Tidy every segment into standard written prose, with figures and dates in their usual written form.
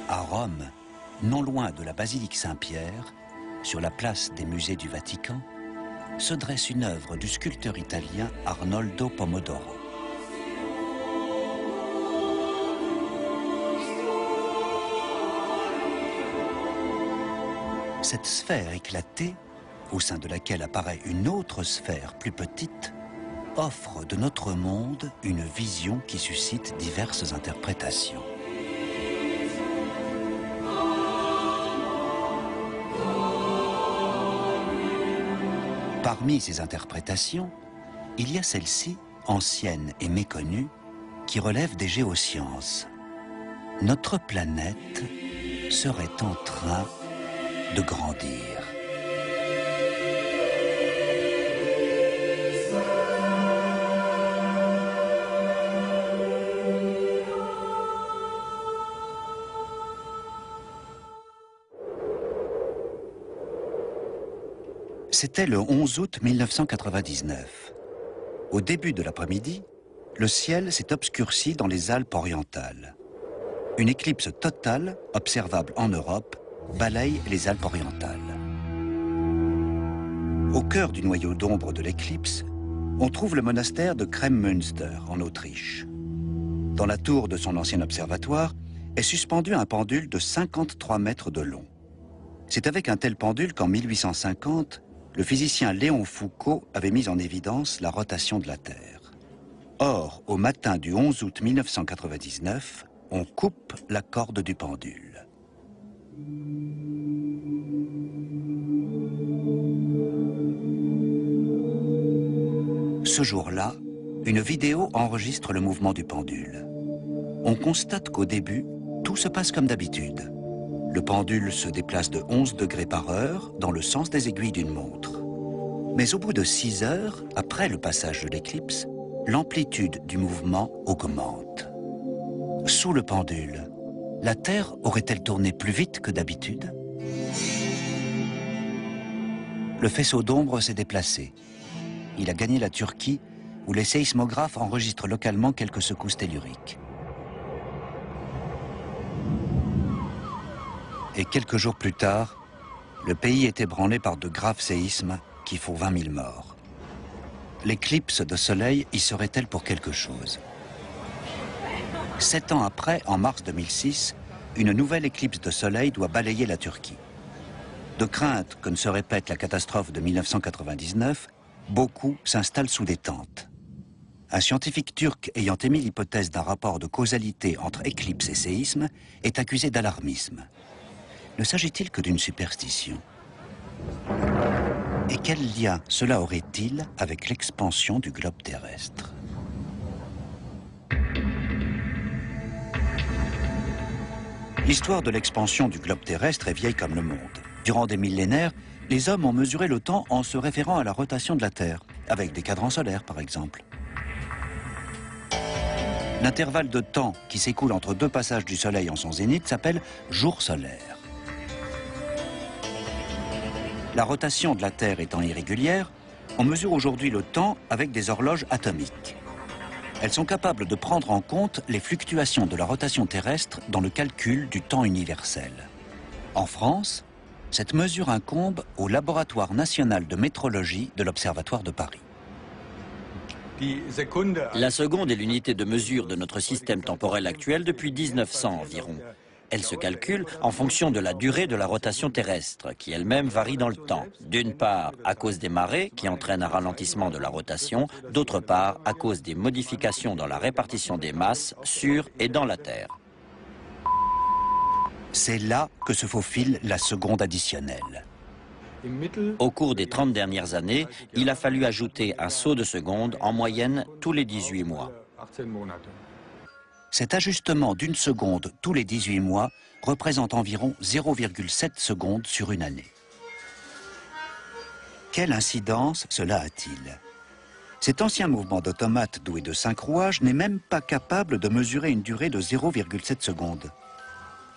À Rome, non loin de la basilique Saint-Pierre, sur la place des musées du Vatican, se dresse une œuvre du sculpteur italien Arnoldo Pomodoro. Cette sphère éclatée, au sein de laquelle apparaît une autre sphère plus petite, offre de notre monde une vision qui suscite diverses interprétations. Parmi ces interprétations, il y a celle-ci, ancienne et méconnue, qui relève des géosciences. Notre planète serait en train de grandir. C'était le 11 août 1999. Au début de l'après-midi, le ciel s'est obscurci dans les Alpes orientales. Une éclipse totale, observable en Europe, balaye les Alpes orientales. Au cœur du noyau d'ombre de l'éclipse, on trouve le monastère de Kremmünster, en Autriche. Dans la tour de son ancien observatoire est suspendu un pendule de 53 mètres de long. C'est avec un tel pendule qu'en 1850, le physicien Léon Foucault avait mis en évidence la rotation de la Terre. Or, au matin du 11 août 1999, on coupe la corde du pendule. Ce jour-là, une vidéo enregistre le mouvement du pendule. On constate qu'au début, tout se passe comme d'habitude. Le pendule se déplace de 11 degrés par heure dans le sens des aiguilles d'une montre. Mais au bout de 6 heures, après le passage de l'éclipse, l'amplitude du mouvement augmente. Sous le pendule, la Terre aurait-elle tourné plus vite que d'habitude? Le faisceau d'ombre s'est déplacé. Il a gagné la Turquie, où les séismographes enregistrent localement quelques secousses telluriques. Et quelques jours plus tard, le pays est ébranlé par de graves séismes qui font 20 000 morts. L'éclipse de soleil y serait-elle pour quelque chose? 7 ans après, en mars 2006, une nouvelle éclipse de soleil doit balayer la Turquie. De crainte que ne se répète la catastrophe de 1999, beaucoup s'installent sous des tentes. Un scientifique turc ayant émis l'hypothèse d'un rapport de causalité entre éclipse et séisme est accusé d'alarmisme. Ne s'agit-il que d'une superstition? Et quel lien cela aurait-il avec l'expansion du globe terrestre? L'histoire de l'expansion du globe terrestre est vieille comme le monde. Durant des millénaires, les hommes ont mesuré le temps en se référant à la rotation de la Terre, avec des cadrans solaires par exemple. L'intervalle de temps qui s'écoule entre deux passages du Soleil en son zénith s'appelle jour solaire. La rotation de la Terre étant irrégulière, on mesure aujourd'hui le temps avec des horloges atomiques. Elles sont capables de prendre en compte les fluctuations de la rotation terrestre dans le calcul du temps universel. En France, cette mesure incombe au Laboratoire national de métrologie de l'Observatoire de Paris. La seconde est l'unité de mesure de notre système temporel actuel depuis 1900 environ. Elle se calcule en fonction de la durée de la rotation terrestre, qui elle-même varie dans le temps. D'une part, à cause des marées, qui entraînent un ralentissement de la rotation, d'autre part, à cause des modifications dans la répartition des masses sur et dans la Terre. C'est là que se faufile la seconde additionnelle. Au cours des 30 dernières années, il a fallu ajouter un saut de seconde en moyenne tous les 18 mois. Cet ajustement d'une seconde tous les 18 mois représente environ 0,7 secondes sur une année. Quelle incidence cela a-t-il? Cet ancien mouvement d'automate doué de 5 rouages n'est même pas capable de mesurer une durée de 0,7 secondes.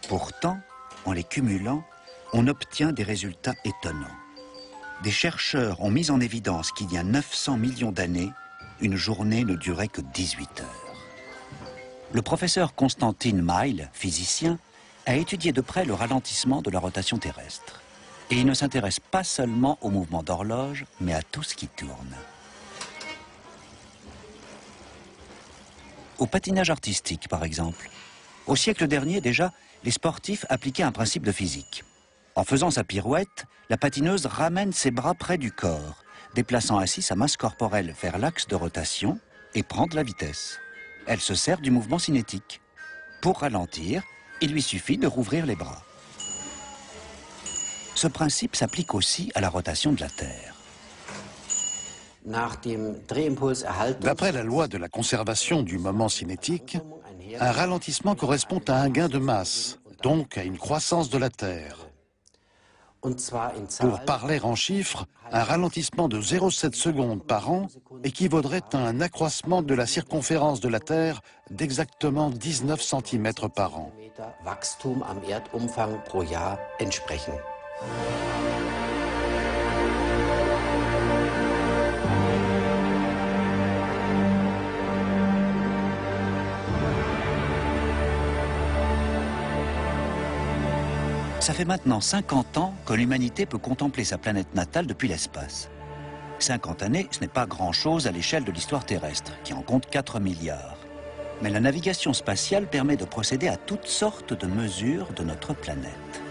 Pourtant, en les cumulant, on obtient des résultats étonnants. Des chercheurs ont mis en évidence qu'il y a 900 millions d'années, une journée ne durait que 18 heures. Le professeur Konstantin Mail, physicien, a étudié de près le ralentissement de la rotation terrestre. Et il ne s'intéresse pas seulement au mouvement d'horloge, mais à tout ce qui tourne. Au patinage artistique, par exemple. Au siècle dernier, déjà, les sportifs appliquaient un principe de physique. En faisant sa pirouette, la patineuse ramène ses bras près du corps, déplaçant ainsi sa masse corporelle vers l'axe de rotation et prend de la vitesse. Elle se sert du mouvement cinétique. Pour ralentir, il lui suffit de rouvrir les bras. Ce principe s'applique aussi à la rotation de la Terre. D'après la loi de la conservation du moment cinétique, un ralentissement correspond à un gain de masse, donc à une croissance de la Terre. Pour parler en chiffres, un ralentissement de 0,7 secondes par an équivaudrait à un accroissement de la circonférence de la Terre d'exactement 19 cm par an. Ça fait maintenant 50 ans que l'humanité peut contempler sa planète natale depuis l'espace. 50 années, ce n'est pas grand-chose à l'échelle de l'histoire terrestre, qui en compte 4 milliards. Mais la navigation spatiale permet de procéder à toutes sortes de mesures de notre planète.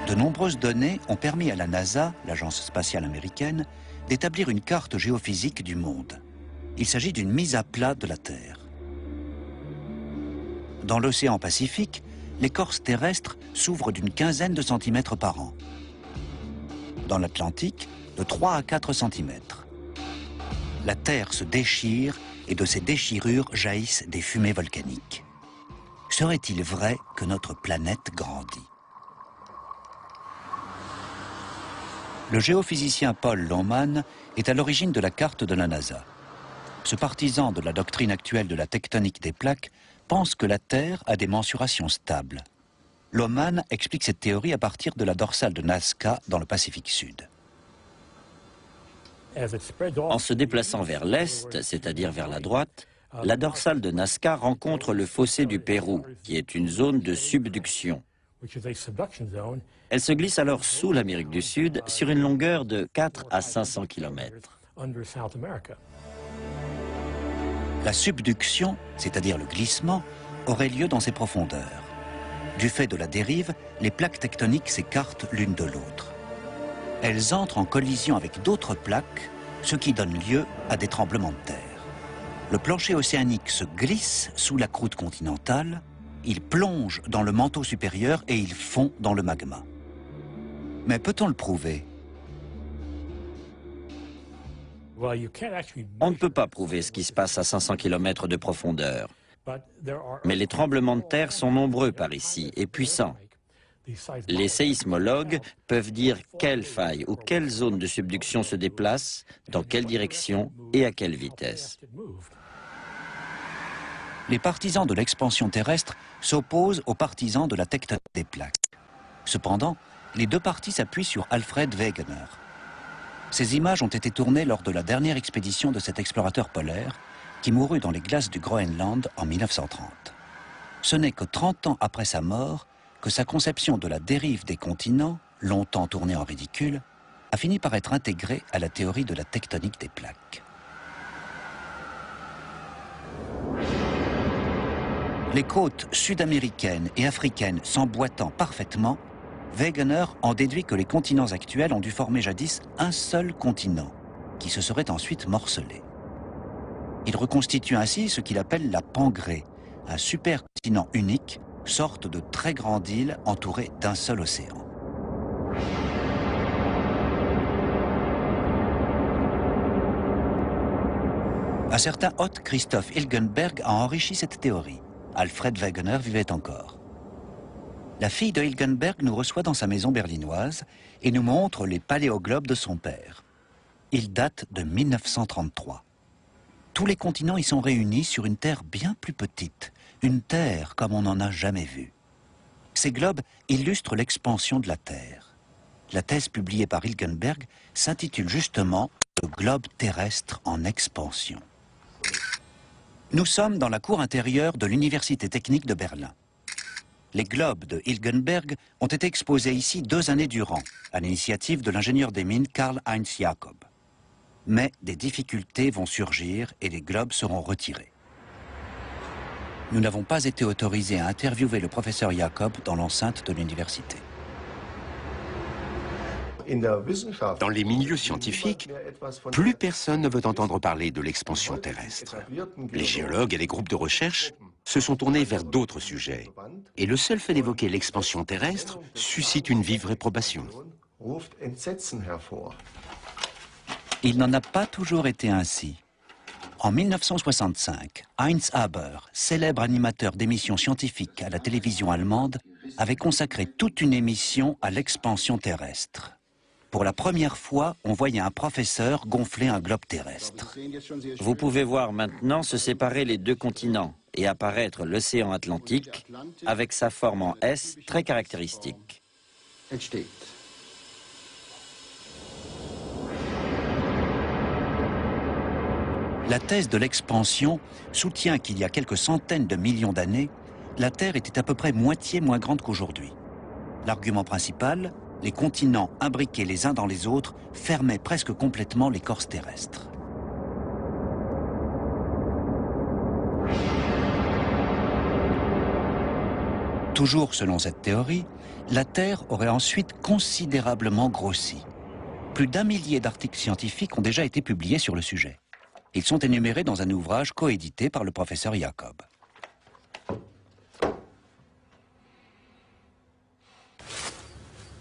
De nombreuses données ont permis à la NASA, l'agence spatiale américaine, d'établir une carte géophysique du monde. Il s'agit d'une mise à plat de la Terre. Dans l'océan Pacifique, l'écorce terrestre s'ouvre d'une quinzaine de centimètres par an. Dans l'Atlantique, de 3 à 4 centimètres. La Terre se déchire et de ces déchirures jaillissent des fumées volcaniques. Serait-il vrai que notre planète grandit? Le géophysicien Paul Lohmann est à l'origine de la carte de la NASA. Ce partisan de la doctrine actuelle de la tectonique des plaques pense que la Terre a des mensurations stables. Lohmann explique cette théorie à partir de la dorsale de Nazca dans le Pacifique Sud. En se déplaçant vers l'est, c'est-à-dire vers la droite, la dorsale de Nazca rencontre le fossé du Pérou, qui est une zone de subduction. Elle se glisse alors sous l'Amérique du Sud sur une longueur de 4 à 500 km. La subduction, c'est-à-dire le glissement, aurait lieu dans ces profondeurs. Du fait de la dérive, les plaques tectoniques s'écartent l'une de l'autre. Elles entrent en collision avec d'autres plaques, ce qui donne lieu à des tremblements de terre. Le plancher océanique se glisse sous la croûte continentale, il plonge dans le manteau supérieur et il fond dans le magma. Mais peut-on le prouver? On ne peut pas prouver ce qui se passe à 500 km de profondeur. Mais les tremblements de terre sont nombreux par ici et puissants. Les séismologues peuvent dire quelle faille ou quelle zone de subduction se déplace, dans quelle direction et à quelle vitesse. Les partisans de l'expansion terrestre s'opposent aux partisans de la tectonique des plaques. Cependant, les deux partis s'appuient sur Alfred Wegener. Ces images ont été tournées lors de la dernière expédition de cet explorateur polaire qui mourut dans les glaces du Groenland en 1930. Ce n'est que 30 ans après sa mort que sa conception de la dérive des continents, longtemps tournée en ridicule, a fini par être intégrée à la théorie de la tectonique des plaques. Les côtes sud-américaines et africaines s'emboîtant parfaitement, Wegener en déduit que les continents actuels ont dû former jadis un seul continent, qui se serait ensuite morcelé. Il reconstitue ainsi ce qu'il appelle la Pangrée, un supercontinent unique, sorte de très grande île entourée d'un seul océan. Un certain Otto Christoph Hilgenberg a enrichi cette théorie. Alfred Wegener vivait encore. La fille de Hilgenberg nous reçoit dans sa maison berlinoise et nous montre les paléoglobes de son père. Ils datent de 1933. Tous les continents y sont réunis sur une terre bien plus petite, une terre comme on n'en a jamais vu. Ces globes illustrent l'expansion de la Terre. La thèse publiée par Hilgenberg s'intitule justement « Le globe terrestre en expansion ». Nous sommes dans la cour intérieure de l'Université technique de Berlin. Les globes de Hilgenberg ont été exposés ici 2 années durant, à l'initiative de l'ingénieur des mines Karl-Heinz Jakob. Mais des difficultés vont surgir et les globes seront retirés. Nous n'avons pas été autorisés à interviewer le professeur Jakob dans l'enceinte de l'université. Dans les milieux scientifiques, plus personne ne veut entendre parler de l'expansion terrestre. Les géologues et les groupes de recherche se sont tournés vers d'autres sujets. Et le seul fait d'évoquer l'expansion terrestre suscite une vive réprobation. Il n'en a pas toujours été ainsi. En 1965, Heinz Haber, célèbre animateur d'émissions scientifiques à la télévision allemande, avait consacré toute une émission à l'expansion terrestre. Pour la première fois, on voyait un professeur gonfler un globe terrestre. Vous pouvez voir maintenant se séparer les 2 continents et apparaître l'océan Atlantique avec sa forme en S très caractéristique. La thèse de l'expansion soutient qu'il y a quelques centaines de millions d'années, la Terre était à peu près moitié moins grande qu'aujourd'hui. L'argument principal, les continents imbriqués les uns dans les autres fermaient presque complètement l'écorce terrestre. Toujours selon cette théorie, la Terre aurait ensuite considérablement grossi. Plus d'1 millier d'articles scientifiques ont déjà été publiés sur le sujet. Ils sont énumérés dans un ouvrage coédité par le professeur Jakob.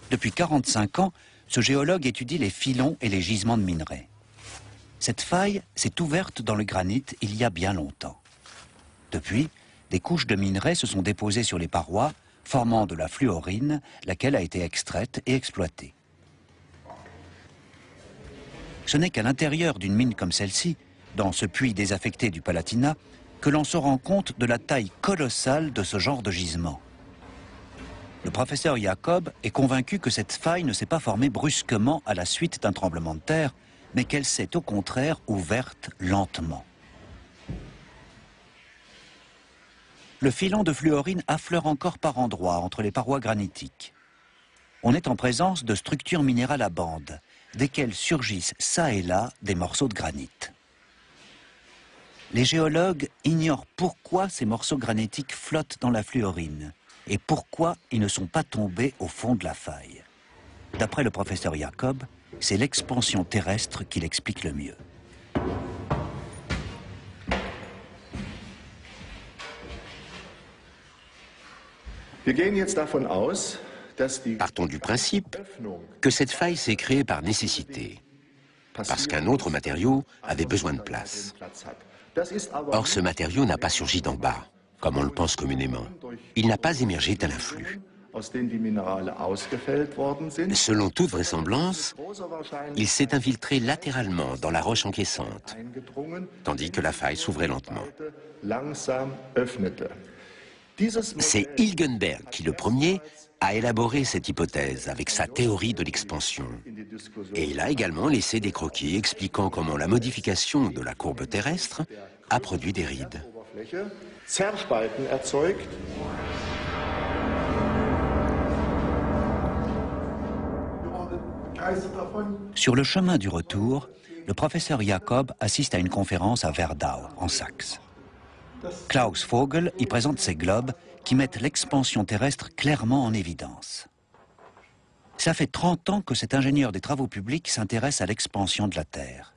Depuis 45 ans, ce géologue étudie les filons et les gisements de minerais. Cette faille s'est ouverte dans le granit il y a bien longtemps. Depuis, des couches de minerais se sont déposées sur les parois, formant de la fluorine, laquelle a été extraite et exploitée. Ce n'est qu'à l'intérieur d'une mine comme celle-ci, dans ce puits désaffecté du Palatinat, que l'on se rend compte de la taille colossale de ce genre de gisement. Le professeur Jakob est convaincu que cette faille ne s'est pas formée brusquement à la suite d'un tremblement de terre, mais qu'elle s'est au contraire ouverte lentement. Le filon de fluorine affleure encore par endroits entre les parois granitiques. On est en présence de structures minérales à bandes, desquelles surgissent çà et là des morceaux de granit. Les géologues ignorent pourquoi ces morceaux granitiques flottent dans la fluorine et pourquoi ils ne sont pas tombés au fond de la faille. D'après le professeur Jakob, c'est l'expansion terrestre qui l'explique le mieux. Partons du principe que cette faille s'est créée par nécessité, parce qu'un autre matériau avait besoin de place. Or, ce matériau n'a pas surgi d'en bas, comme on le pense communément. Il n'a pas émergé tel un flux. Selon toute vraisemblance, il s'est infiltré latéralement dans la roche encaissante, tandis que la faille s'ouvrait lentement. C'est Hilgenberg qui, le premier, a élaboré cette hypothèse avec sa théorie de l'expansion. Et il a également laissé des croquis expliquant comment la modification de la courbe terrestre a produit des rides. Sur le chemin du retour, le professeur Jakob assiste à une conférence à Werdau, en Saxe. Klaus Vogel y présente ses globes qui mettent l'expansion terrestre clairement en évidence. Ça fait 30 ans que cet ingénieur des travaux publics s'intéresse à l'expansion de la Terre.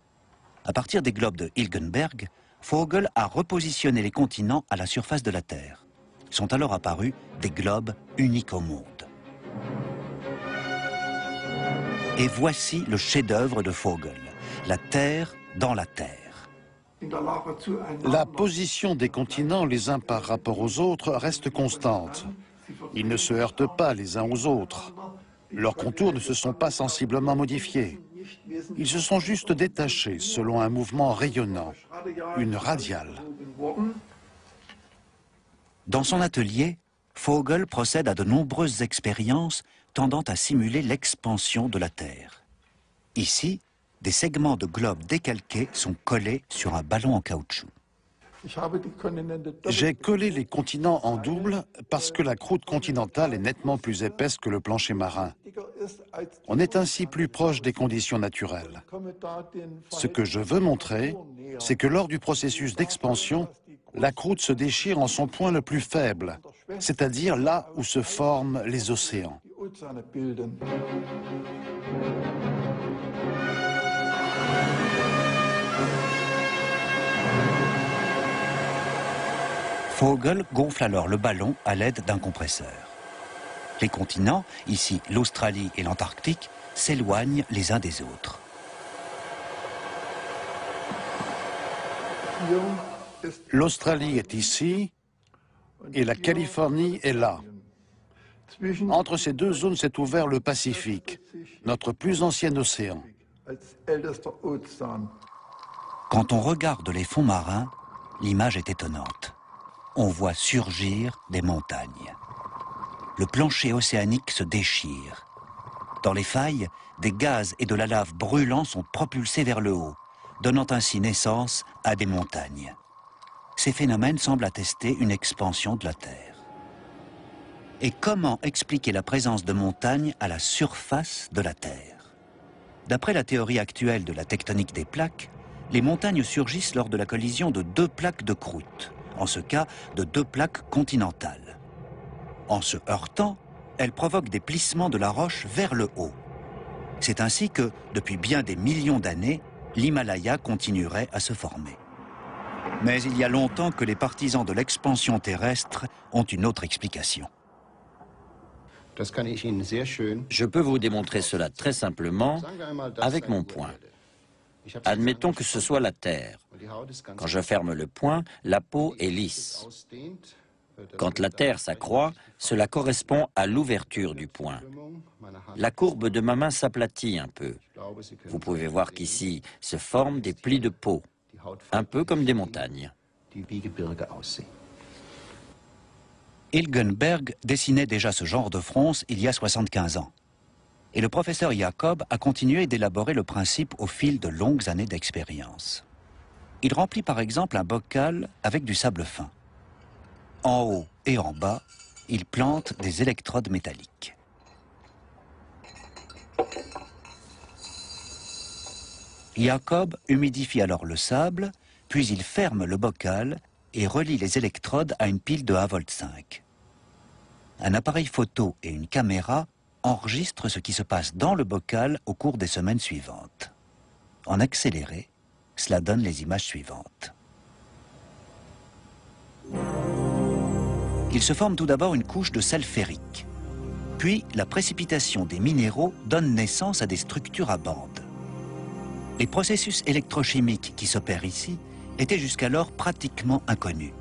À partir des globes de Hilgenberg, Vogel a repositionné les continents à la surface de la Terre. Sont alors apparus des globes uniques au monde. Et voici le chef-d'œuvre de Vogel, la Terre dans la Terre. La position des continents les uns par rapport aux autres reste constante. Ils ne se heurtent pas les uns aux autres. Leurs contours ne se sont pas sensiblement modifiés. Ils se sont juste détachés selon un mouvement rayonnant, une radiale. Dans son atelier, Vogel procède à de nombreuses expériences tendant à simuler l'expansion de la Terre. Ici, des segments de globes décalqués sont collés sur un ballon en caoutchouc. J'ai collé les continents en double parce que la croûte continentale est nettement plus épaisse que le plancher marin. On est ainsi plus proche des conditions naturelles. Ce que je veux montrer, c'est que lors du processus d'expansion, la croûte se déchire en son point le plus faible, c'est-à-dire là où se forment les océans. Vogel gonfle alors le ballon à l'aide d'un compresseur. Les continents, ici l'Australie et l'Antarctique, s'éloignent les uns des autres. L'Australie est ici et la Californie est là. Entre ces deux zones s'est ouvert le Pacifique, notre plus ancien océan. Quand on regarde les fonds marins, l'image est étonnante. On voit surgir des montagnes. Le plancher océanique se déchire. Dans les failles, des gaz et de la lave brûlants sont propulsés vers le haut, donnant ainsi naissance à des montagnes. Ces phénomènes semblent attester une expansion de la Terre. Et comment expliquer la présence de montagnes à la surface de la Terre? D'après la théorie actuelle de la tectonique des plaques, les montagnes surgissent lors de la collision de deux plaques de croûte, en ce cas de deux plaques continentales. En se heurtant, elles provoquent des plissements de la roche vers le haut. C'est ainsi que, depuis bien des millions d'années, l'Himalaya continuerait à se former. Mais il y a longtemps que les partisans de l'expansion terrestre ont une autre explication. Je peux vous démontrer cela très simplement avec mon poing. Admettons que ce soit la Terre. Quand je ferme le poing, la peau est lisse. Quand la Terre s'accroît, cela correspond à l'ouverture du poing. La courbe de ma main s'aplatit un peu. Vous pouvez voir qu'ici se forment des plis de peau, un peu comme des montagnes. Hilgenberg dessinait déjà ce genre de fronce il y a 75 ans. Et le professeur Jacob a continué d'élaborer le principe au fil de longues années d'expérience. Il remplit par exemple un bocal avec du sable fin. En haut et en bas, il plante des électrodes métalliques. Jacob humidifie alors le sable, puis il ferme le bocal et relie les électrodes à une pile de 1,5 V. Un appareil photo et une caméra enregistrent ce qui se passe dans le bocal au cours des semaines suivantes. En accéléré, cela donne les images suivantes. Il se forme tout d'abord une couche de sel ferrique. Puis, la précipitation des minéraux donne naissance à des structures à bandes. Les processus électrochimiques qui s'opèrent ici étaient jusqu'alors pratiquement inconnus.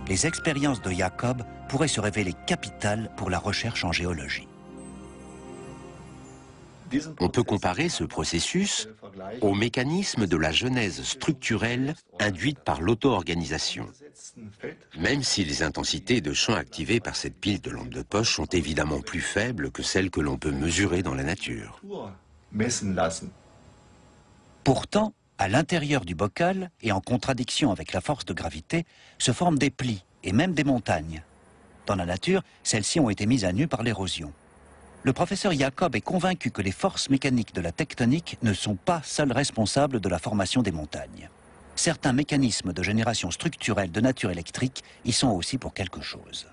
Les expériences de Jacob pourraient se révéler capitales pour la recherche en géologie. On peut comparer ce processus au mécanisme de la genèse structurelle induite par l'auto-organisation. Même si les intensités de champ activées par cette pile de lampes de poche sont évidemment plus faibles que celles que l'on peut mesurer dans la nature. Pourtant, à l'intérieur du bocal, et en contradiction avec la force de gravité, se forment des plis et même des montagnes. Dans la nature, celles-ci ont été mises à nu par l'érosion. Le professeur Jacob est convaincu que les forces mécaniques de la tectonique ne sont pas seules responsables de la formation des montagnes. Certains mécanismes de génération structurelle de nature électrique y sont aussi pour quelque chose.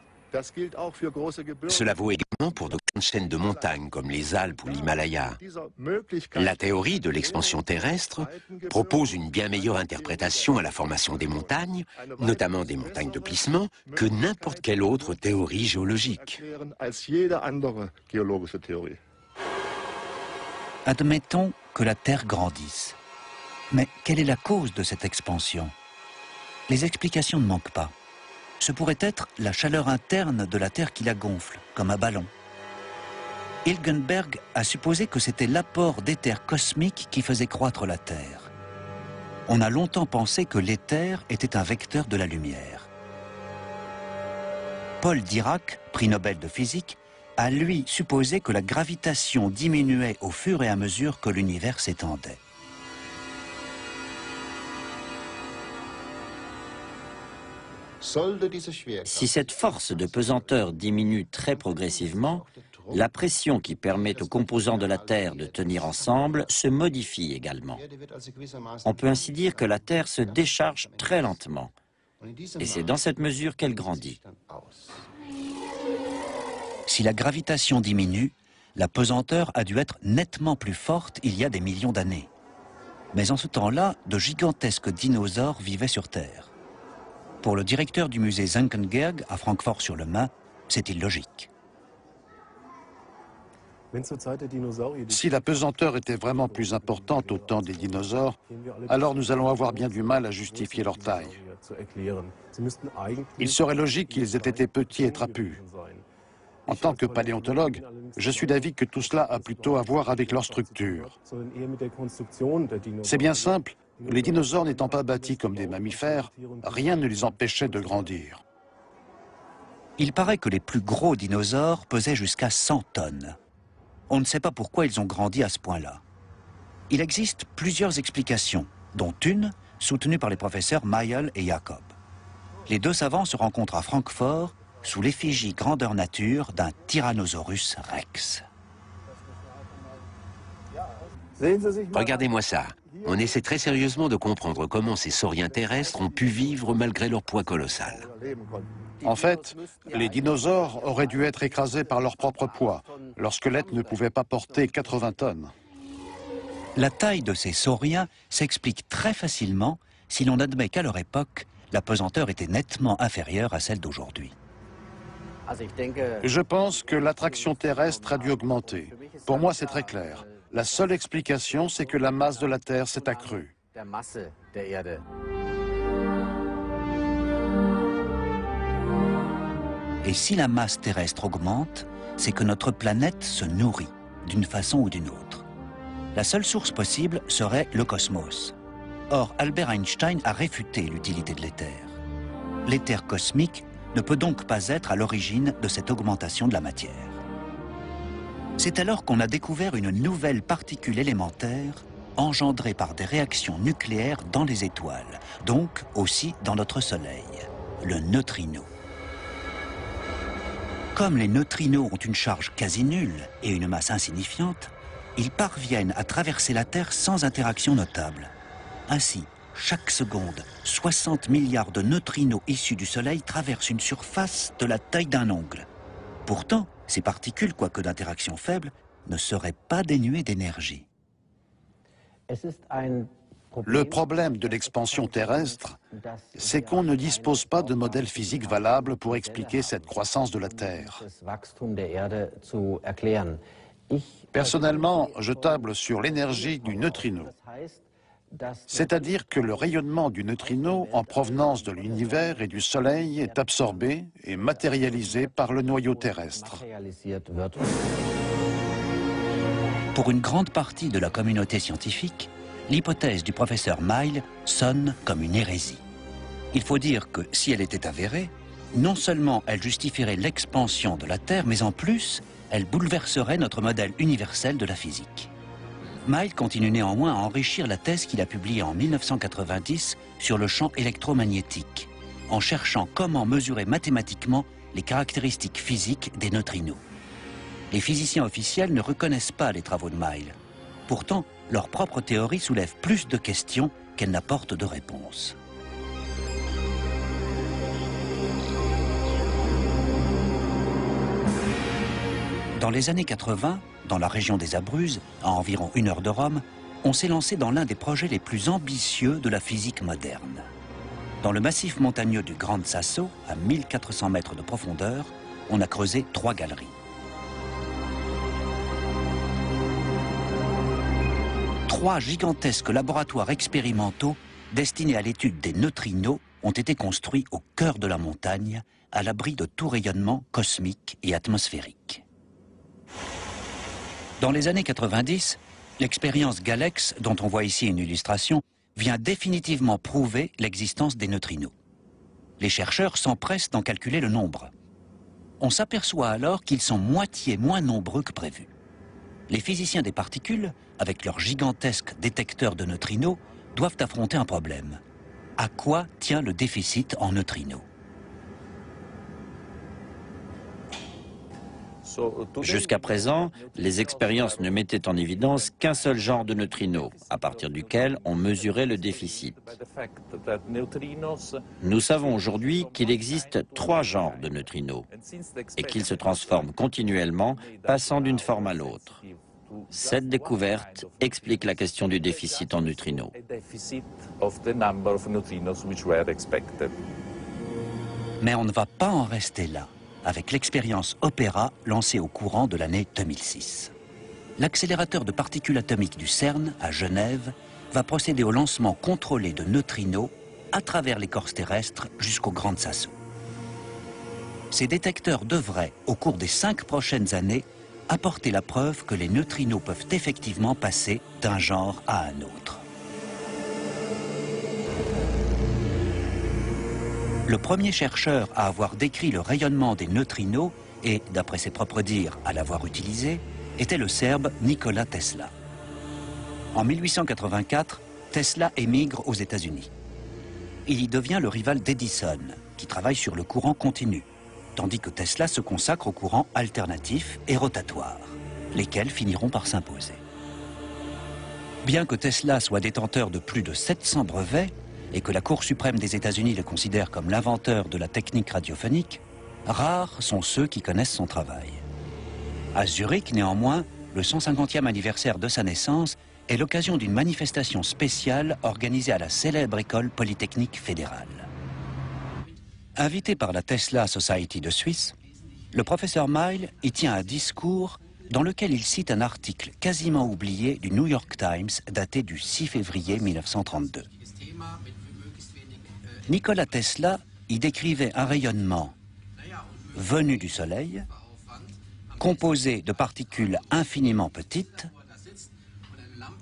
Cela vaut également pour de grandes chaînes de montagnes comme les Alpes ou l'Himalaya. La théorie de l'expansion terrestre propose une bien meilleure interprétation à la formation des montagnes, notamment des montagnes de plissement, que n'importe quelle autre théorie géologique. Admettons que la Terre grandisse. Mais quelle est la cause de cette expansion? Les explications ne manquent pas. Ce pourrait être la chaleur interne de la Terre qui la gonfle, comme un ballon. Hilgenberg a supposé que c'était l'apport d'éther cosmique qui faisait croître la Terre. On a longtemps pensé que l'éther était un vecteur de la lumière. Paul Dirac, prix Nobel de physique, a lui supposé que la gravitation diminuait au fur et à mesure que l'univers s'étendait. Si cette force de pesanteur diminue très progressivement, la pression qui permet aux composants de la Terre de tenir ensemble se modifie également. On peut ainsi dire que la Terre se décharge très lentement. Et c'est dans cette mesure qu'elle grandit. Si la gravitation diminue, la pesanteur a dû être nettement plus forte il y a des millions d'années. Mais en ce temps-là, de gigantesques dinosaures vivaient sur Terre. Pour le directeur du musée Senckenberg à Francfort-sur-le-Main, c'est illogique. Si la pesanteur était vraiment plus importante au temps des dinosaures, alors nous allons avoir bien du mal à justifier leur taille. Il serait logique qu'ils aient été petits et trapus. En tant que paléontologue, je suis d'avis que tout cela a plutôt à voir avec leur structure. C'est bien simple, les dinosaures n'étant pas bâtis comme des mammifères, rien ne les empêchait de grandir. Il paraît que les plus gros dinosaures pesaient jusqu'à 100 tonnes. On ne sait pas pourquoi ils ont grandi à ce point-là. Il existe plusieurs explications, dont une soutenue par les professeurs Mayel et Jacob. Les deux savants se rencontrent à Francfort sous l'effigie grandeur nature d'un Tyrannosaurus rex. Regardez-moi ça. On essaie très sérieusement de comprendre comment ces sauriens terrestres ont pu vivre malgré leur poids colossal. En fait, les dinosaures auraient dû être écrasés par leur propre poids. Leur squelette ne pouvait pas porter 80 tonnes. La taille de ces sauriens s'explique très facilement si l'on admet qu'à leur époque, la pesanteur était nettement inférieure à celle d'aujourd'hui. Je pense que l'attraction terrestre a dû augmenter. Pour moi, c'est très clair. La seule explication, c'est que la masse de la Terre s'est accrue. Et si la masse terrestre augmente, c'est que notre planète se nourrit, d'une façon ou d'une autre. La seule source possible serait le cosmos. Or, Albert Einstein a réfuté l'utilité de l'éther. L'éther cosmique ne peut donc pas être à l'origine de cette augmentation de la matière. C'est alors qu'on a découvert une nouvelle particule élémentaire engendrée par des réactions nucléaires dans les étoiles, donc aussi dans notre Soleil, le neutrino. Comme les neutrinos ont une charge quasi nulle et une masse insignifiante, ils parviennent à traverser la Terre sans interaction notable. Ainsi, chaque seconde, 60 milliards de neutrinos issus du Soleil traversent une surface de la taille d'un ongle. Pourtant, ces particules, quoique d'interaction faible, ne seraient pas dénuées d'énergie. Le problème de l'expansion terrestre, c'est qu'on ne dispose pas de modèle physique valable pour expliquer cette croissance de la Terre. Personnellement, je table sur l'énergie du neutrino. C'est-à-dire que le rayonnement du neutrino en provenance de l'univers et du Soleil est absorbé et matérialisé par le noyau terrestre. Pour une grande partie de la communauté scientifique, l'hypothèse du professeur Mayl sonne comme une hérésie. Il faut dire que si elle était avérée, non seulement elle justifierait l'expansion de la Terre, mais en plus, elle bouleverserait notre modèle universel de la physique. Mayl continue néanmoins à enrichir la thèse qu'il a publiée en 1990 sur le champ électromagnétique, en cherchant comment mesurer mathématiquement les caractéristiques physiques des neutrinos. Les physiciens officiels ne reconnaissent pas les travaux de Mayl. Pourtant, leur propre théorie soulève plus de questions qu'elle n'apporte de réponses. Dans les années 80, dans la région des Abruzzes, à environ 1 heure de Rome, on s'est lancé dans l'un des projets les plus ambitieux de la physique moderne. Dans le massif montagneux du Gran Sasso, à 1400 mètres de profondeur, on a creusé 3 galeries. Trois gigantesques laboratoires expérimentaux destinés à l'étude des neutrinos ont été construits au cœur de la montagne, à l'abri de tout rayonnement cosmique et atmosphérique. Dans les années 90, l'expérience Galex, dont on voit ici une illustration, vient définitivement prouver l'existence des neutrinos. Les chercheurs s'empressent d'en calculer le nombre. On s'aperçoit alors qu'ils sont moitié moins nombreux que prévu. Les physiciens des particules, avec leurs gigantesques détecteurs de neutrinos, doivent affronter un problème. À quoi tient le déficit en neutrinos? Jusqu'à présent, les expériences ne mettaient en évidence qu'un seul genre de neutrinos, à partir duquel on mesurait le déficit. Nous savons aujourd'hui qu'il existe 3 genres de neutrinos et qu'ils se transforment continuellement, passant d'une forme à l'autre. Cette découverte explique la question du déficit en neutrinos. Mais on ne va pas en rester là, avec l'expérience Opera lancée au courant de l'année 2006. L'accélérateur de particules atomiques du CERN, à Genève, va procéder au lancement contrôlé de neutrinos à travers l'écorce terrestre jusqu'au Grand Sasso. Ces détecteurs devraient, au cours des 5 prochaines années, apporter la preuve que les neutrinos peuvent effectivement passer d'un genre à un autre. Le premier chercheur à avoir décrit le rayonnement des neutrinos et, d'après ses propres dires, à l'avoir utilisé, était le Serbe Nikola Tesla. En 1884, Tesla émigre aux États-Unis. Il y devient le rival d'Edison, qui travaille sur le courant continu, tandis que Tesla se consacre aux courants alternatifs et rotatoires, lesquels finiront par s'imposer. Bien que Tesla soit détenteur de plus de 700 brevets, et que la Cour suprême des États-Unis le considère comme l'inventeur de la technique radiophonique, rares sont ceux qui connaissent son travail. À Zurich, néanmoins, le 150e anniversaire de sa naissance est l'occasion d'une manifestation spéciale organisée à la célèbre école polytechnique fédérale. Invité par la Tesla Society de Suisse, le professeur Mile y tient un discours dans lequel il cite un article quasiment oublié du New York Times daté du 6 février 1932. Nikola Tesla y décrivait un rayonnement venu du Soleil, composé de particules infiniment petites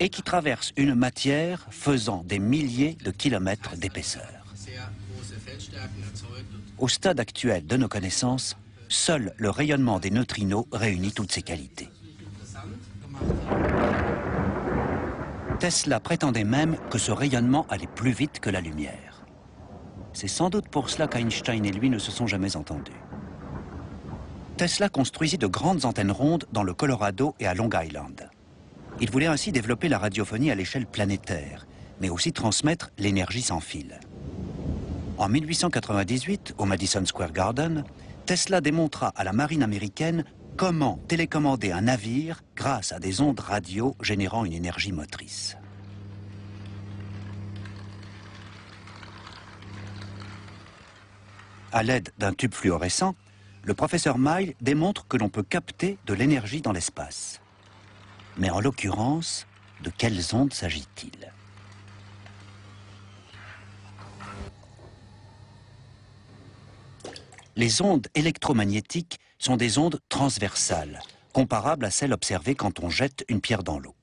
et qui traverse une matière faisant des milliers de kilomètres d'épaisseur. Au stade actuel de nos connaissances, seul le rayonnement des neutrinos réunit toutes ces qualités. Tesla prétendait même que ce rayonnement allait plus vite que la lumière. C'est sans doute pour cela qu'Einstein et lui ne se sont jamais entendus. Tesla construisit de grandes antennes rondes dans le Colorado et à Long Island. Il voulait ainsi développer la radiophonie à l'échelle planétaire, mais aussi transmettre l'énergie sans fil. En 1898, au Madison Square Garden, Tesla démontra à la marine américaine comment télécommander un navire grâce à des ondes radio générant une énergie motrice. À l'aide d'un tube fluorescent, le professeur Mile démontre que l'on peut capter de l'énergie dans l'espace. Mais en l'occurrence, de quelles ondes s'agit-il? Les ondes électromagnétiques sont des ondes transversales, comparables à celles observées quand on jette une pierre dans l'eau.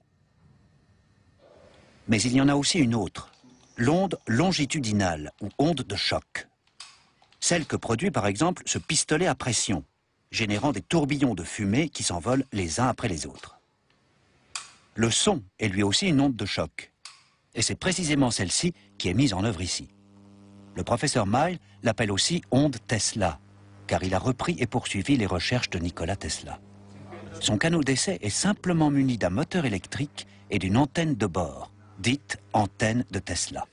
Mais il y en a aussi une autre, l'onde longitudinale ou onde de choc. Celle que produit par exemple ce pistolet à pression, générant des tourbillons de fumée qui s'envolent les uns après les autres. Le son est lui aussi une onde de choc, et c'est précisément celle-ci qui est mise en œuvre ici. Le professeur Mile l'appelle aussi onde Tesla, car il a repris et poursuivi les recherches de Nikola Tesla. Son canot d'essai est simplement muni d'un moteur électrique et d'une antenne de bord, dite antenne de Tesla.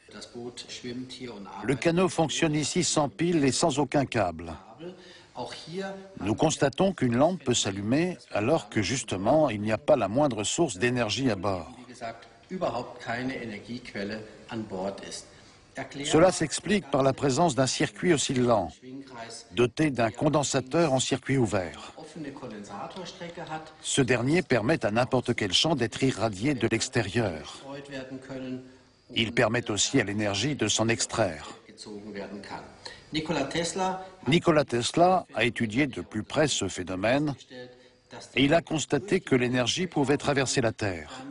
Le canot fonctionne ici sans pile et sans aucun câble. Nous constatons qu'une lampe peut s'allumer alors que justement il n'y a pas la moindre source d'énergie à bord. Cela s'explique par la présence d'un circuit oscillant, doté d'un condensateur en circuit ouvert. Ce dernier permet à n'importe quel champ d'être irradié de l'extérieur. Il permet aussi à l'énergie de s'en extraire. Nikola Tesla a étudié de plus près ce phénomène et il a constaté que l'énergie pouvait traverser la Terre.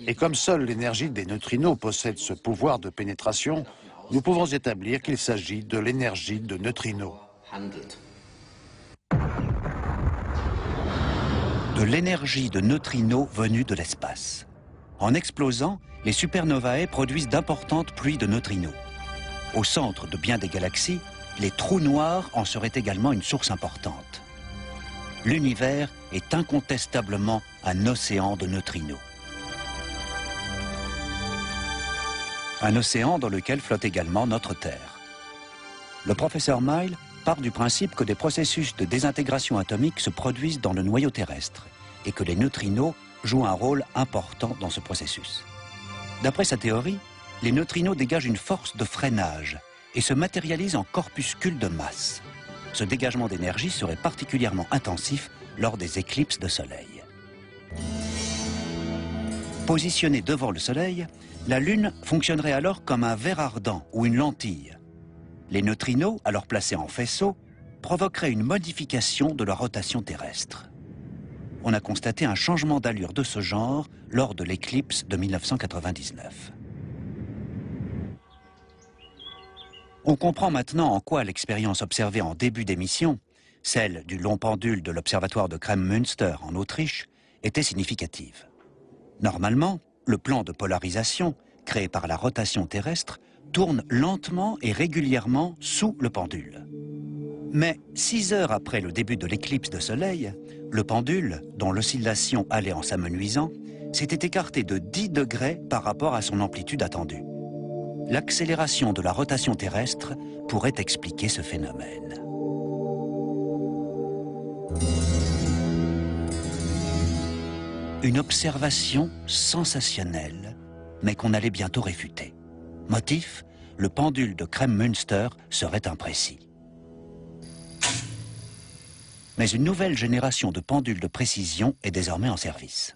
Et comme seule l'énergie des neutrinos possède ce pouvoir de pénétration, nous pouvons établir qu'il s'agit de l'énergie de neutrinos. De l'énergie de neutrinos venue de l'espace. En explosant, les supernovae produisent d'importantes pluies de neutrinos. Au centre de bien des galaxies, les trous noirs en seraient également une source importante. l'univers est incontestablement un océan de neutrinos. Un océan dans lequel flotte également notre Terre. Le professeur Mile part du principe que des processus de désintégration atomique se produisent dans le noyau terrestre et que les neutrinos jouent un rôle important dans ce processus. D'après sa théorie, les neutrinos dégagent une force de freinage et se matérialisent en corpuscules de masse. Ce dégagement d'énergie serait particulièrement intensif lors des éclipses de Soleil. Positionnée devant le Soleil, la Lune fonctionnerait alors comme un verre ardent ou une lentille. Les neutrinos, alors placés en faisceau, provoqueraient une modification de leur rotation terrestre. On a constaté un changement d'allure de ce genre lors de l'éclipse de 1999. On comprend maintenant en quoi l'expérience observée en début d'émission, celle du long pendule de l'observatoire de Kremmünster en Autriche, était significative. Normalement, le plan de polarisation, créé par la rotation terrestre, tourne lentement et régulièrement sous le pendule. Mais 6 heures après le début de l'éclipse de Soleil, le pendule, dont l'oscillation allait en s'amenuisant, s'était écarté de 10 degrés par rapport à son amplitude attendue. L'accélération de la rotation terrestre pourrait expliquer ce phénomène. Une observation sensationnelle, mais qu'on allait bientôt réfuter. Motif, le pendule de Kremmünster serait imprécis. Mais une nouvelle génération de pendules de précision est désormais en service.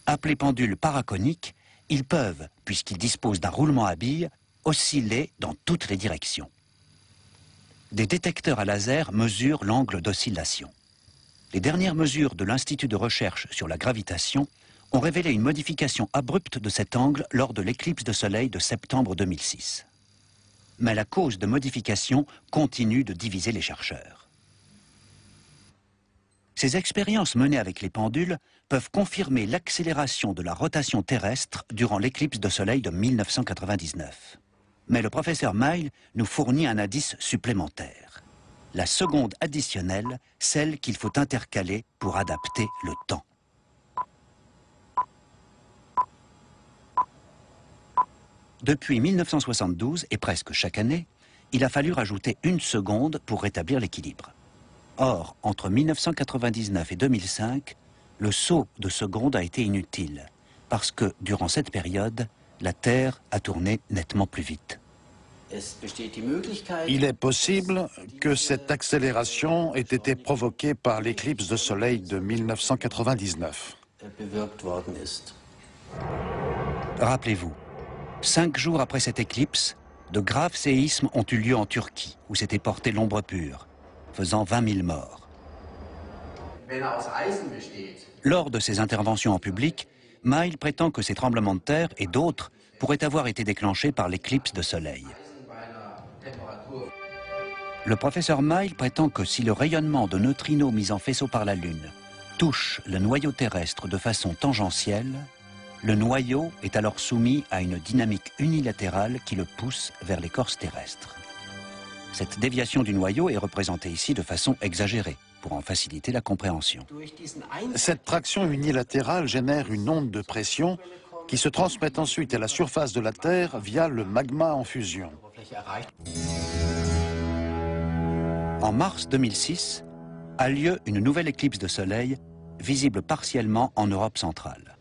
Appelés pendules paraconiques, ils peuvent, puisqu'ils disposent d'un roulement à billes, osciller dans toutes les directions. Des détecteurs à laser mesurent l'angle d'oscillation. Les dernières mesures de l'Institut de recherche sur la gravitation ont révélé une modification abrupte de cet angle lors de l'éclipse de Soleil de septembre 2006. Mais la cause de modification continue de diviser les chercheurs. Ces expériences menées avec les pendules peuvent confirmer l'accélération de la rotation terrestre durant l'éclipse de Soleil de 1999. Mais le professeur Mile nous fournit un indice supplémentaire. La seconde additionnelle, celle qu'il faut intercaler pour adapter le temps. Depuis 1972, et presque chaque année, il a fallu rajouter 1 seconde pour rétablir l'équilibre. Or, entre 1999 et 2005, le saut de seconde a été inutile, parce que, durant cette période, la Terre a tourné nettement plus vite. Il est possible que cette accélération ait été provoquée par l'éclipse de Soleil de 1999. Rappelez-vous, 5 jours après cette éclipse, de graves séismes ont eu lieu en Turquie, où s'était portée l'ombre pure, faisant 20 000 morts. Lors de ces interventions en public, Mile prétend que ces tremblements de terre et d'autres pourraient avoir été déclenchés par l'éclipse de Soleil. Le professeur Mile prétend que si le rayonnement de neutrinos mis en faisceau par la Lune touche le noyau terrestre de façon tangentielle, le noyau est alors soumis à une dynamique unilatérale qui le pousse vers l'écorce terrestre. Cette déviation du noyau est représentée ici de façon exagérée, pour en faciliter la compréhension. Cette traction unilatérale génère une onde de pression qui se transmet ensuite à la surface de la Terre via le magma en fusion. En mars 2006, a lieu une nouvelle éclipse de Soleil, visible partiellement en Europe centrale.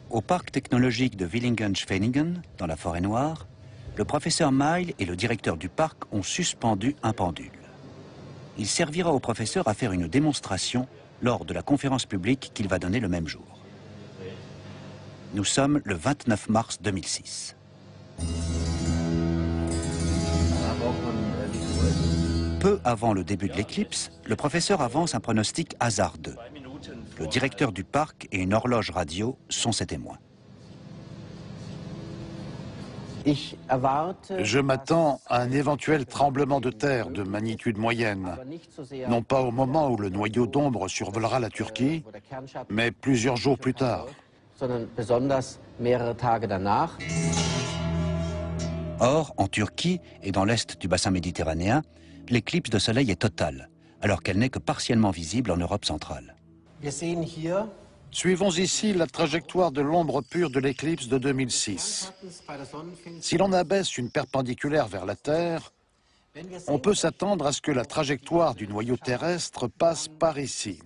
Au parc technologique de Villingen-Schwenningen, dans la Forêt Noire, le professeur Mile et le directeur du parc ont suspendu un pendule. Il servira au professeur à faire une démonstration lors de la conférence publique qu'il va donner le même jour. Nous sommes le 29 mars 2006. Peu avant le début de l'éclipse, le professeur avance un pronostic hasardeux. Le directeur du parc et une horloge radio sont ses témoins. Je m'attends à un éventuel tremblement de terre de magnitude moyenne, non pas au moment où le noyau d'ombre survolera la Turquie, mais plusieurs jours plus tard. Or, en Turquie et dans l'est du bassin méditerranéen, l'éclipse de Soleil est totale, alors qu'elle n'est que partiellement visible en Europe centrale. Suivons ici la trajectoire de l'ombre pure de l'éclipse de 2006. Si l'on abaisse une perpendiculaire vers la Terre, on peut s'attendre à ce que la trajectoire du noyau terrestre passe par ici.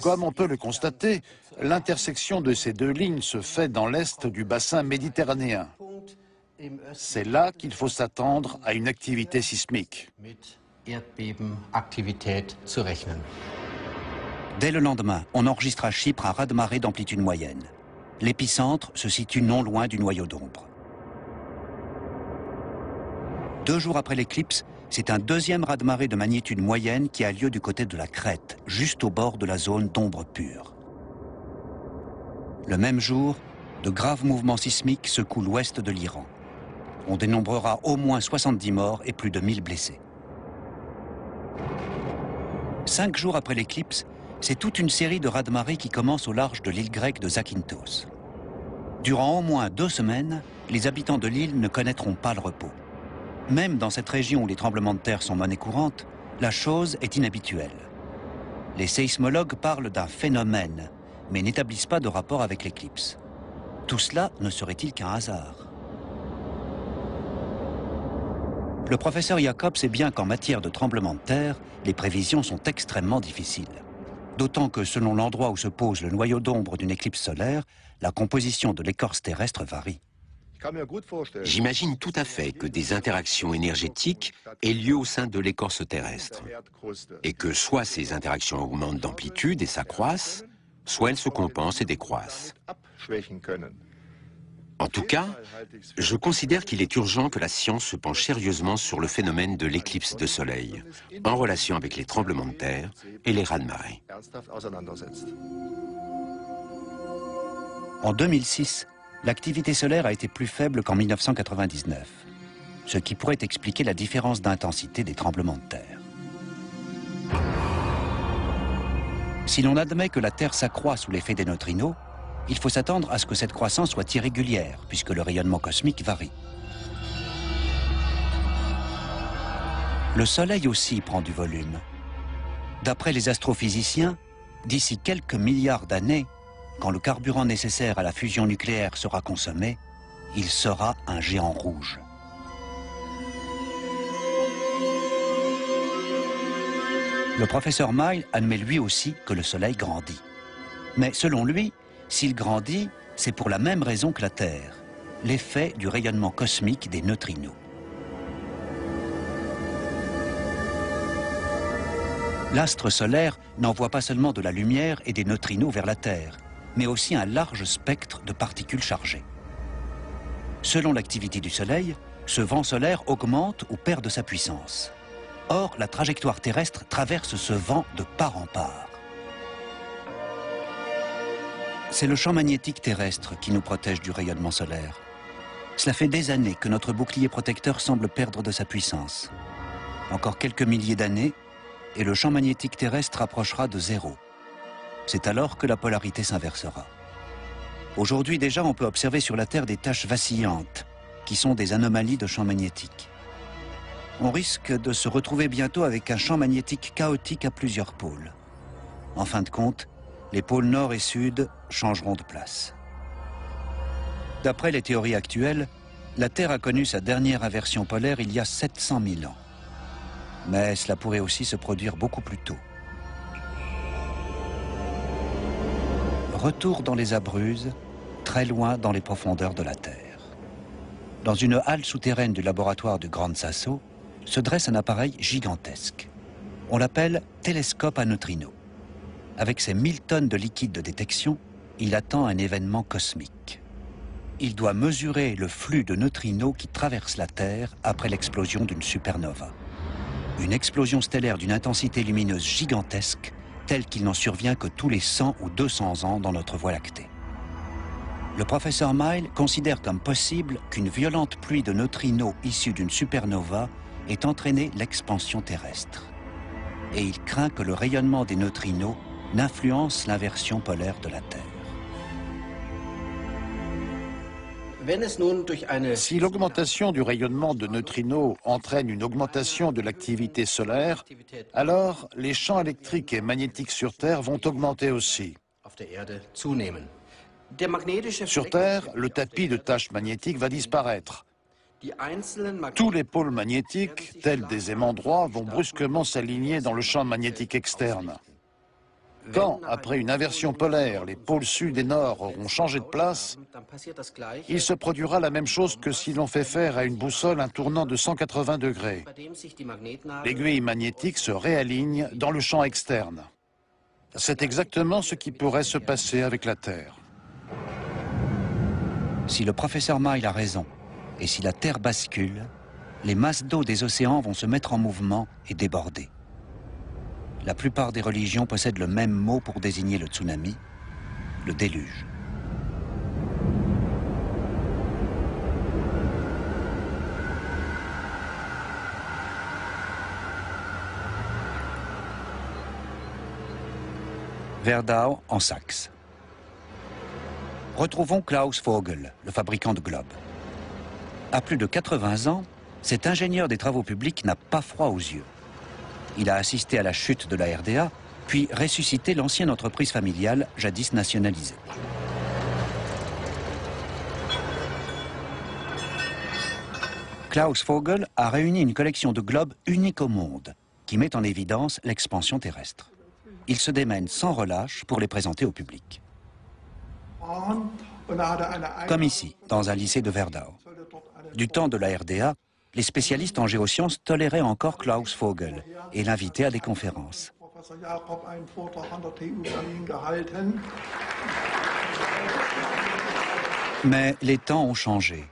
Comme on peut le constater, l'intersection de ces deux lignes se fait dans l'est du bassin méditerranéen. C'est là qu'il faut s'attendre à une activité sismique. Dès le lendemain, on enregistre à Chypre un raz-de-marée d'amplitude moyenne. L'épicentre se situe non loin du noyau d'ombre. 2 jours après l'éclipse, c'est un deuxième raz-de-marée de magnitude moyenne qui a lieu du côté de la Crète, juste au bord de la zone d'ombre pure. Le même jour, de graves mouvements sismiques secouent l'ouest de l'Iran. On dénombrera au moins 70 morts et plus de 1000 blessés. 5 jours après l'éclipse, c'est toute une série de raz-de-marée qui commence au large de l'île grecque de Zakynthos. Durant au moins 2 semaines, les habitants de l'île ne connaîtront pas le repos. Même dans cette région où les tremblements de terre sont monnaie courante, la chose est inhabituelle. Les séismologues parlent d'un phénomène, mais n'établissent pas de rapport avec l'éclipse. Tout cela ne serait-il qu'un hasard? Le professeur Jacob sait bien qu'en matière de tremblements de terre, les prévisions sont extrêmement difficiles. D'autant que selon l'endroit où se pose le noyau d'ombre d'une éclipse solaire, la composition de l'écorce terrestre varie. J'imagine tout à fait que des interactions énergétiques aient lieu au sein de l'écorce terrestre, et que soit ces interactions augmentent d'amplitude et s'accroissent, soit elles se compensent et décroissent. En tout cas, je considère qu'il est urgent que la science se penche sérieusement sur le phénomène de l'éclipse de soleil, en relation avec les tremblements de terre et les raz-de-marée. En 2006, l'activité solaire a été plus faible qu'en 1999, ce qui pourrait expliquer la différence d'intensité des tremblements de terre. Si l'on admet que la Terre s'accroît sous l'effet des neutrinos, il faut s'attendre à ce que cette croissance soit irrégulière, puisque le rayonnement cosmique varie. Le Soleil aussi prend du volume. D'après les astrophysiciens, d'ici quelques milliards d'années, quand le carburant nécessaire à la fusion nucléaire sera consommé, il sera un géant rouge. Le professeur Mile admet lui aussi que le Soleil grandit. Mais selon lui, s'il grandit, c'est pour la même raison que la Terre, l'effet du rayonnement cosmique des neutrinos. L'astre solaire n'envoie pas seulement de la lumière et des neutrinos vers la Terre, mais aussi un large spectre de particules chargées. Selon l'activité du Soleil, ce vent solaire augmente ou perd de sa puissance. Or, la trajectoire terrestre traverse ce vent de part en part. C'est le champ magnétique terrestre qui nous protège du rayonnement solaire. Cela fait des années que notre bouclier protecteur semble perdre de sa puissance. Encore quelques milliers d'années, et le champ magnétique terrestre approchera de zéro. C'est alors que la polarité s'inversera. Aujourd'hui déjà, on peut observer sur la Terre des taches vacillantes, qui sont des anomalies de champ magnétique. On risque de se retrouver bientôt avec un champ magnétique chaotique à plusieurs pôles. En fin de compte, les pôles nord et sud changeront de place. D'après les théories actuelles, la Terre a connu sa dernière inversion polaire il y a 700 000 ans. Mais cela pourrait aussi se produire beaucoup plus tôt. Retour dans les Abruzzes, très loin dans les profondeurs de la Terre. Dans une halle souterraine du laboratoire du Gran Sasso, se dresse un appareil gigantesque. On l'appelle télescope à neutrinos. Avec ses 1000 tonnes de liquide de détection, il attend un événement cosmique. Il doit mesurer le flux de neutrinos qui traverse la Terre après l'explosion d'une supernova. Une explosion stellaire d'une intensité lumineuse gigantesque, telle qu'il n'en survient que tous les 100 ou 200 ans dans notre Voie lactée. Le professeur Mile considère comme possible qu'une violente pluie de neutrinos issue d'une supernova ait entraîné l'expansion terrestre. Et il craint que le rayonnement des neutrinos n'influence l'inversion polaire de la Terre. Si l'augmentation du rayonnement de neutrinos entraîne une augmentation de l'activité solaire, alors les champs électriques et magnétiques sur Terre vont augmenter aussi. Sur Terre, le tapis de taches magnétiques va disparaître. Tous les pôles magnétiques, tels des aimants droits, vont brusquement s'aligner dans le champ magnétique externe. Quand, après une inversion polaire, les pôles sud et nord auront changé de place, il se produira la même chose que si l'on fait faire à une boussole un tournant de 180 degrés. L'aiguille magnétique se réaligne dans le champ externe. C'est exactement ce qui pourrait se passer avec la Terre. Si le professeur Mile a raison, et si la Terre bascule, les masses d'eau des océans vont se mettre en mouvement et déborder. La plupart des religions possèdent le même mot pour désigner le tsunami, le déluge. Werdau, en Saxe. Retrouvons Klaus Vogel, le fabricant de globes. À plus de 80 ans, cet ingénieur des travaux publics n'a pas froid aux yeux. Il a assisté à la chute de la RDA, puis ressuscité l'ancienne entreprise familiale, jadis nationalisée. Klaus Vogel a réuni une collection de globes unique au monde, qui met en évidence l'expansion terrestre. Il se démène sans relâche pour les présenter au public. Comme ici, dans un lycée de Werdau. Du temps de la RDA, les spécialistes en géosciences toléraient encore Klaus Vogel et l'invitaient à des conférences. Mais les temps ont changé.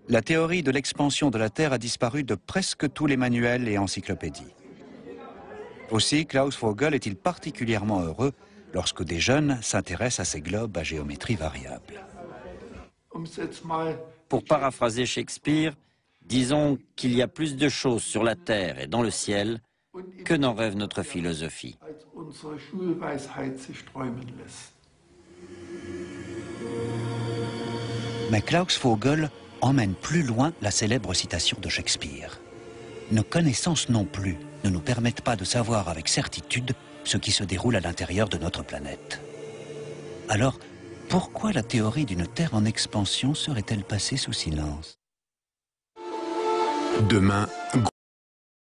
La théorie de l'expansion de la Terre a disparu de presque tous les manuels et encyclopédies. Aussi, Klaus Vogel est-il particulièrement heureux lorsque des jeunes s'intéressent à ces globes à géométrie variable. Pour paraphraser Shakespeare, disons qu'il y a plus de choses sur la terre et dans le ciel que n'en rêve notre philosophie. Mais Klaus Vogel emmène plus loin la célèbre citation de Shakespeare. Nos connaissances non plus ne nous permettent pas de savoir avec certitude ce qui se déroule à l'intérieur de notre planète. Alors, pourquoi la théorie d'une Terre en expansion serait-elle passée sous silence ? Demain,